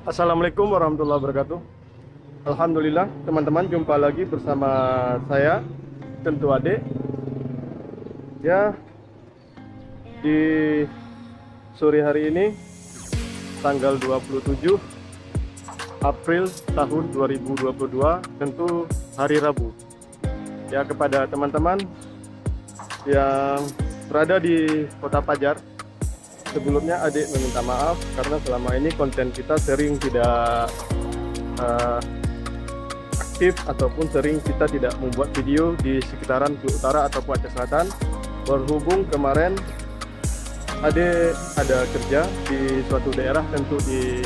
Assalamualaikum warahmatullahi wabarakatuh. Alhamdulillah teman-teman, jumpa lagi bersama saya Tentu Ade. Ya, di sore hari ini tanggal 27 April tahun 2022, tentu hari Rabu. Ya, kepada teman-teman yang berada di Kota Pajar, sebelumnya adik meminta maaf karena selama ini konten kita sering tidak aktif ataupun sering kita tidak membuat video di sekitaran Bulu Utara ataupun Aceh Selatan. Berhubung kemarin adik ada kerja di suatu daerah, tentu di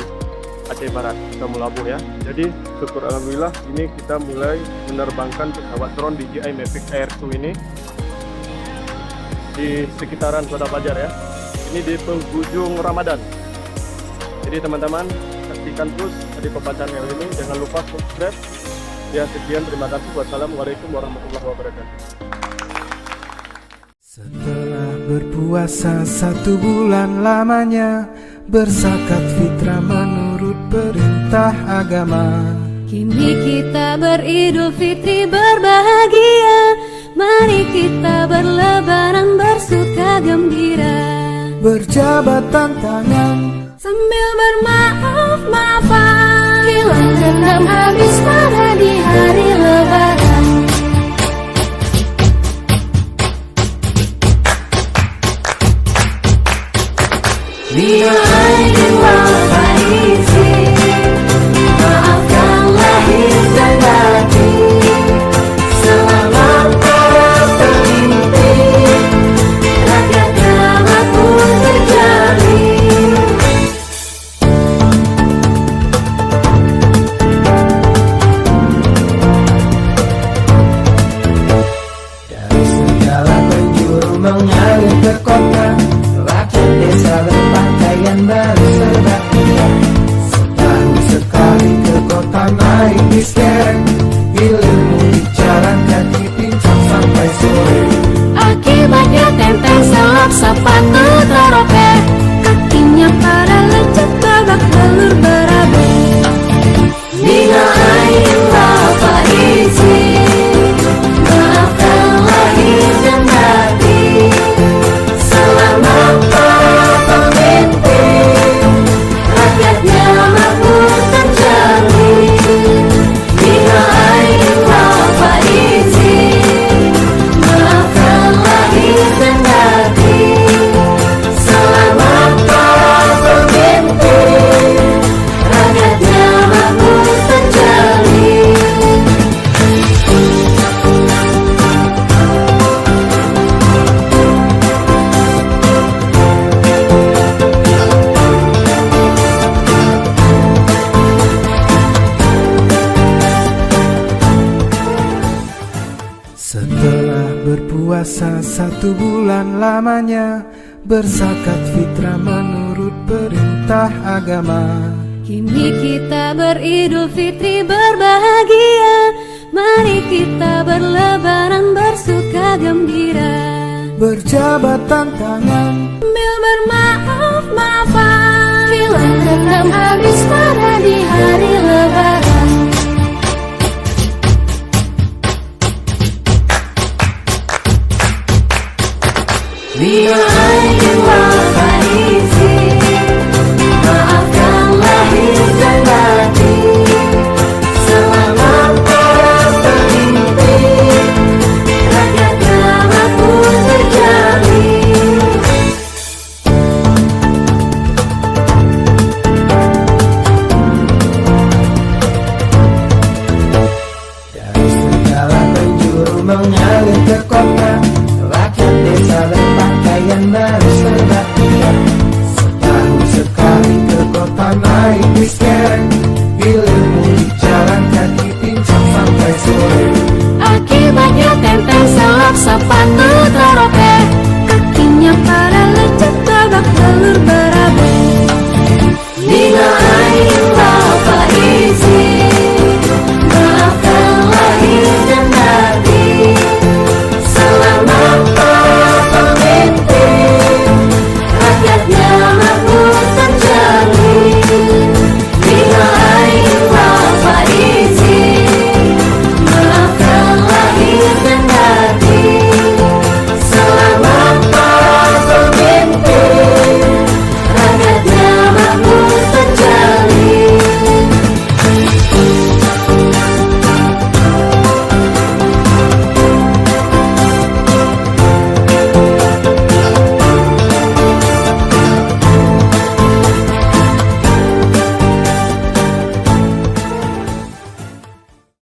Aceh Barat atau Melabuh ya. Jadi syukur alhamdulillah ini kita mulai menerbangkan pesawat drone DJI Mavic Air 2 ini di sekitaran Kota Pajar ya. Ini di penghujung Ramadan. Jadi teman-teman, saksikan terus di pembacaan yang ini. Jangan lupa subscribe. Ya, sekian, terima kasih. Wassalamualaikum warahmatullahi wabarakatuh. Setelah berpuasa 1 bulan lamanya, berzakat fitrah menurut perintah agama. Kini kita beridul fitri berbahagia, mari kita berlebaran bersuka gembira. Berjabatan tangan sambil bermaaf-maafan, hilang dendam habis marah di hari lebaran. Bila aidin wal faizin, maafkan lahir dan batin. Selamat para pemimpin, rakyatnya makmur terjamin. dari segala penjuru mengalir ke kota, rakyat desa berpakaian baru serba indah. Setahun sekali ke kota naik bis kereng, ilmu dijalankan dipincang sampai sore. Akibatnya tempel selap sepatu teropek, kakinya pada lecet babak belur berabe. Bila aidin wal faizin, maafkan lahir dan batin. Selamat para pemimpin, rakyatnya makmur terjamin. Bila aidin wal faizin, maafkan lahir dan batin. Selamat para pemimpin, rakyatnya makmur terjamin. Setelah berpuasa 1 bulan lamanya, berzakat fitrah menurut perintah agama. Kini kita beridul fitri berbahagia, mari kita berlebaran bersuka gembira. Berjabatan tangan Sambil bermaaf-maafan, hilang dendam habis marah di hari lebaran. Bila aidin wal faizin, maafkan lahir dan batin. Selamat para pemimpin, rakyatnya makmur terjamin. dari segala penjuru mengalir ke kota,